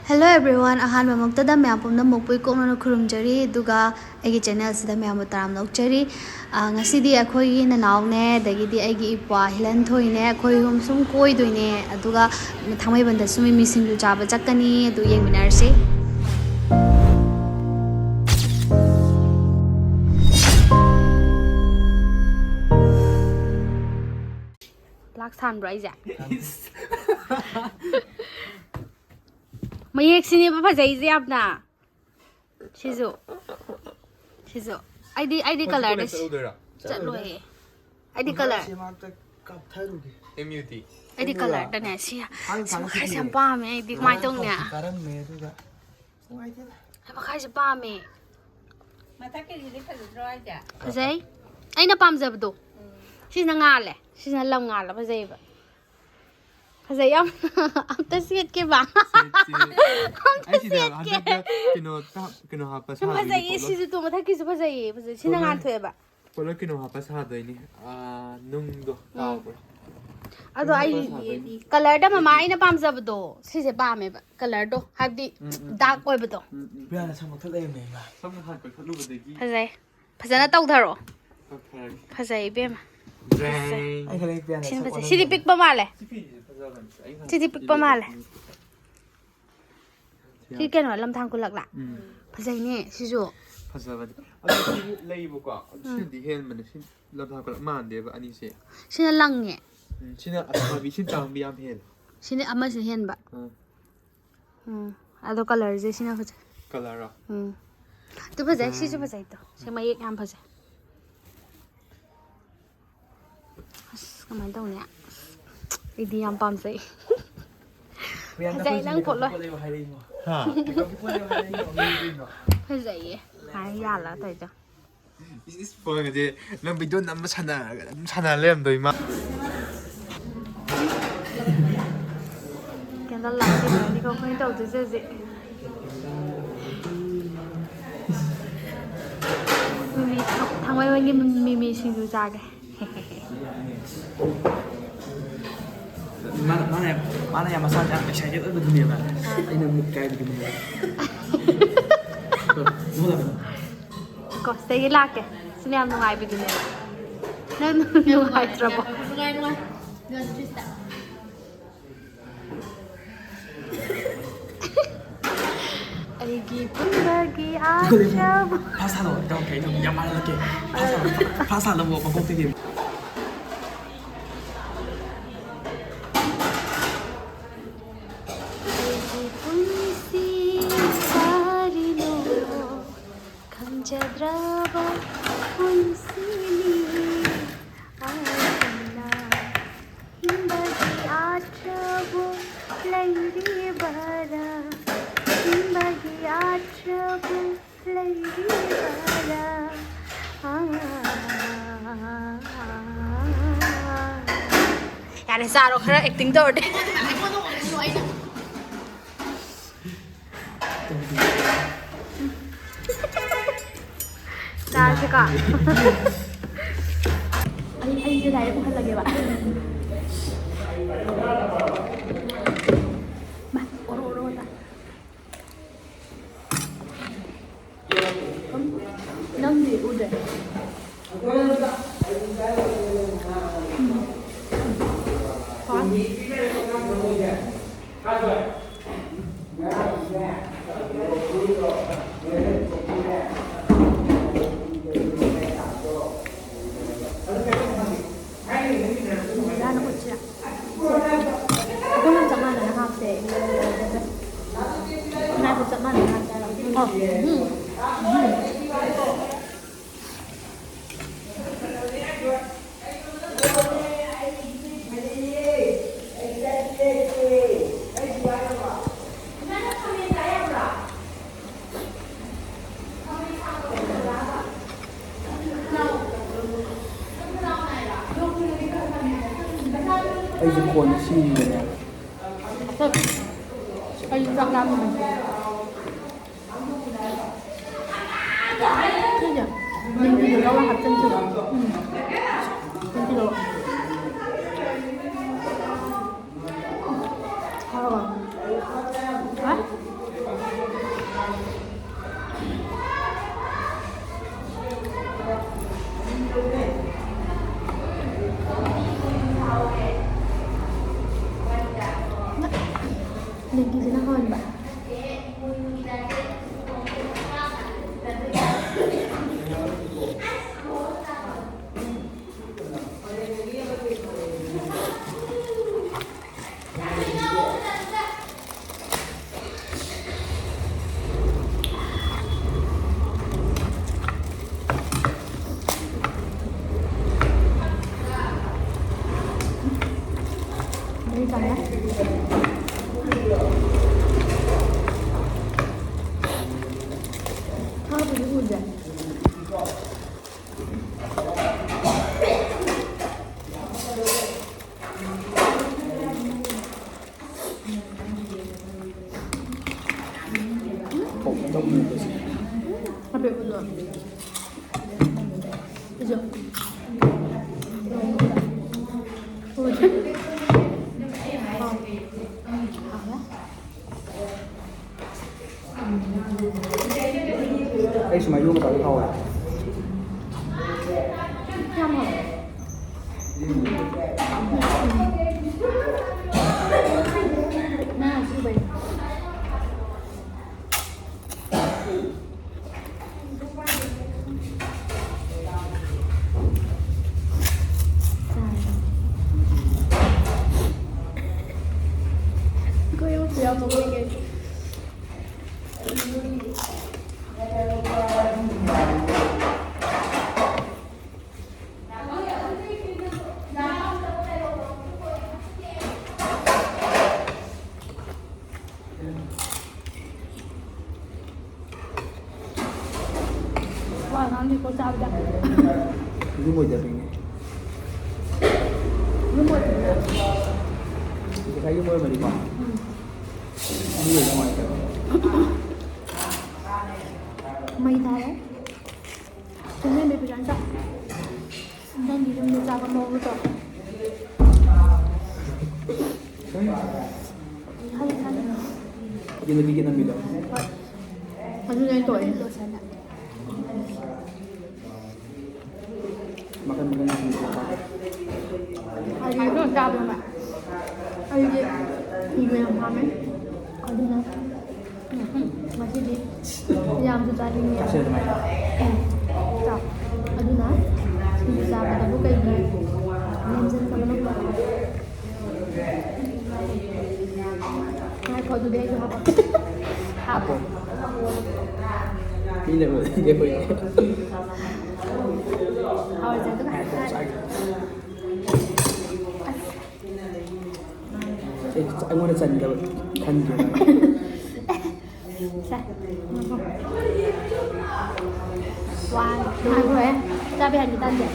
Hello everyone, ahan mamuktada mayam pumna mukpui kokna khurumjari duga aigi channel sida mayam taram nokchari ngasidi akhoi nanaw ne dagidi aigi ipwa hilan thoi ne akhoi hum sum koi doine aduga thamai banda sumi mising du chaba chakani adu yengminarsi Black Sun Rise Mayek sini ba fazai apna shizu ID color des chalo he ID color MUT ID color da ne si khai sam pa me ID mai tong ne ba khai sam pa me Mathake ni fazai ja fazai aina pamjabdo sina ngale sina lam ngala fazai ba fazai am amta set ke ba ai si da handa kino ha pas ha fazai si tu mathake su fazai sina ngan thoe ba polo kino ha pas ha doi ni nung do kaw ado ai color da mama aina pamjabdo sise pame ba color do habdi dark oibdo Biar sama thale me ba. sam ha ko thlu badagi fazai fazana tawdharo fazai bema Rang Ai kale biar sin fazai sidi pic pa male sidi pic pa male si keno lam thang ku lakla fazai ne sisu fazabadi adu leibo ko sin di hen man sin labha ko man de ba ani se sina langne sina asma bi sin tang bi am hen sini ama sin hen ba ado color je sina fazai color tu fazai sisu fazai to se mai yam fazai kamai tong ne idi yam pam sai Fazai lang po lo. ha fazai hai ya la tai ja is for ge nang bi don nam chana lem doi ma Cái đó làm gì mà đi không phải đầu tư gì Mimi thằng ấy cái Mimi xin du ra cái Mana yang masalah yang saya itu begini ya, ini muka begini ya. có xây la cái xin em nó ngay bị cái này nó ngay trouble Aigi pun bagi asyam Pasal lo, kau kayaknya yang mana lagi? Pasal lo mau ngomong tinggi. Aigi pun si sari no kanjadraba pun sini ayana bagi atrabu lairi bara bagi atrabu lairi bara यार सारो खरा acting तो उठे ताज का आई जे live बहुत लगे बा ओरो होता नंग दे उधर Aiจะควรชิมเลยนะ Ay, rắc lắm rồi. Thế nhỉ? Mình thì được đâu là hạt chân trượt. Chân trượt. Sao rồi? Hả? ꯁꯤꯁꯤꯅ ꯍꯧꯍꯟꯕ ini kan ya apa tuh hujan apa itu tuh hijau hujan Cái mà vô cái thôi. Không hả? Nào, sư bình Cô yêu chị không? Cô yêu Wah, nanti kau cabut. Ini mau jadi ini. Ini mau jadi. Kita ini mau beli mana? Ini yang mana itu? Mày thái đấy. Cho nên để bị đánh chậm. Nên đi trong ra con mồm rồi. Hay hay. Jadi lagi kita bilang. Masih dari tuổi tôi sẽ lại. Makan yang apa? Ai rất là cao luôn bạn. Ai gì? Thì người làm ham ấy. Có đi nào. Masih di. Yang tu tadi ni. Kasih ada mana? Tak. Aduh nak. Bisa kata buka ini. Nampak sama nampak. Hai kau tu dia tu apa? Apa? Ini lah, dia boleh. Hồi giờ tức là Anh muốn dần đâu? Thân gì vậy? Sao? Wow, hai người em. Ra bên người ta vậy.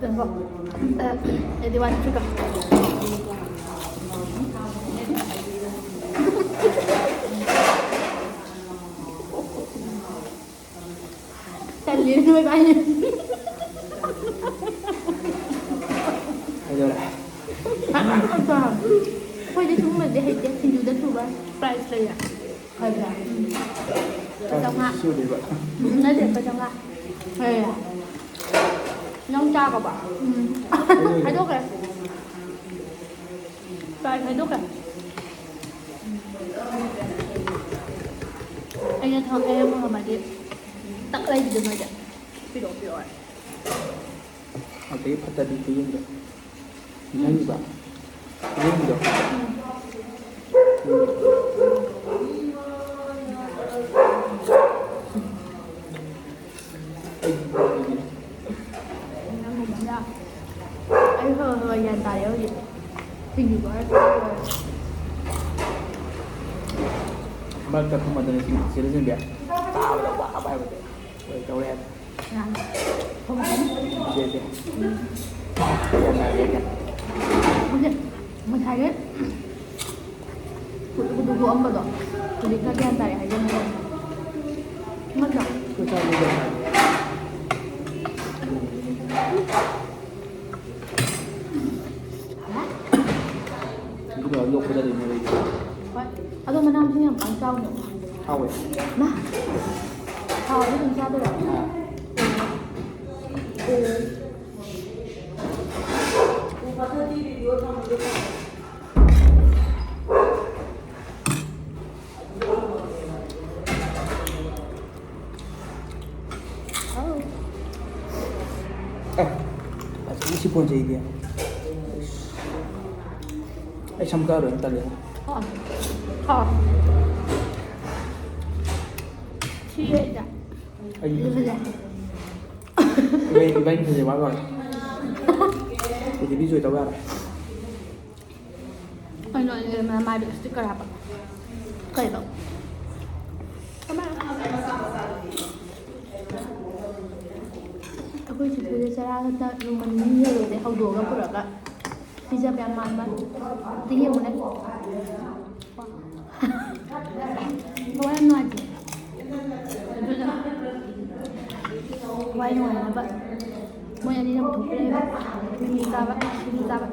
Đừng vội. Để đi qua chút cả. Tên liền nuôi bao nhiêu? Ayo lah. Apa? Kau dia cuma dia hindu dan tu bah. Price lah ya. Ada. Kacang hak. Sudah buat. Nanti kacang hak. Hei. Nông cha các bạn. Hai đốt rồi. Rồi hai đốt rồi. Anh thằng em mà đi tặng đây thì đừng mà vậy. Bị đổ rồi. Nanti patah di piring dah. Ini juga. Ini juga. Anh hơi dàn tài ở gì? Thì gì vậy? Balik ke rumah dan sini biar. Tahu dah buat apa itu. Kau lihat. Không đúng. Dia dia. Yang ada kan. Mình thấy đấy. Tunggu ông bao giờ? Jadi kaki antara aja nih. Mana? Kau cari dia. Itu dah yuk pada di mana itu. Aduh menang sih yang paling jauh nih. Tahu ya. Nah. Tahu itu bisa tuh ya. ꯁꯤꯐꯣꯟ ꯆꯩꯗꯤ ꯑꯩ ꯁꯝ ꯀꯛꯑꯔꯣꯏ ꯇꯜꯂꯦ ꯁꯤꯔꯦꯗ ꯑꯩ ꯐꯖꯩ 이바인 되게 많아. 이제 비주얼 더 봐라. Anh nói mà mai được sticker hả? Cởi đâu? Aku juga cara kita lumayan nhiều để hậu đồ các product ạ. Pizza yang mana? Tinggi mana? Kau yang nói gì? Quay ngoài là vậy. Mỗi nhà đi làm thủ đây vậy. Mình ra vậy, mình ra vậy.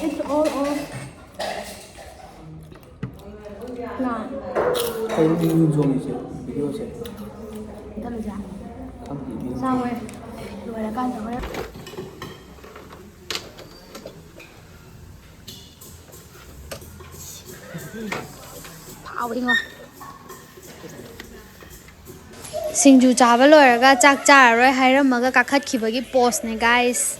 It's all là Cái video zoom gì video sẽ thật là giả. không chỉ video. Sao rồi? Rồi là con rồi. Pháo đi ngồi. ꯁꯤꯡꯖꯨ ꯆꯥꯕ ꯂꯣꯏꯔꯒ ꯆꯥꯛ ꯆꯥꯔꯔꯣꯏ ꯍꯥꯏꯔꯝꯃꯒ ꯀꯥꯈꯠꯈꯤꯕꯒꯤ ꯄꯣꯁꯅꯦ ꯒꯥꯏꯁ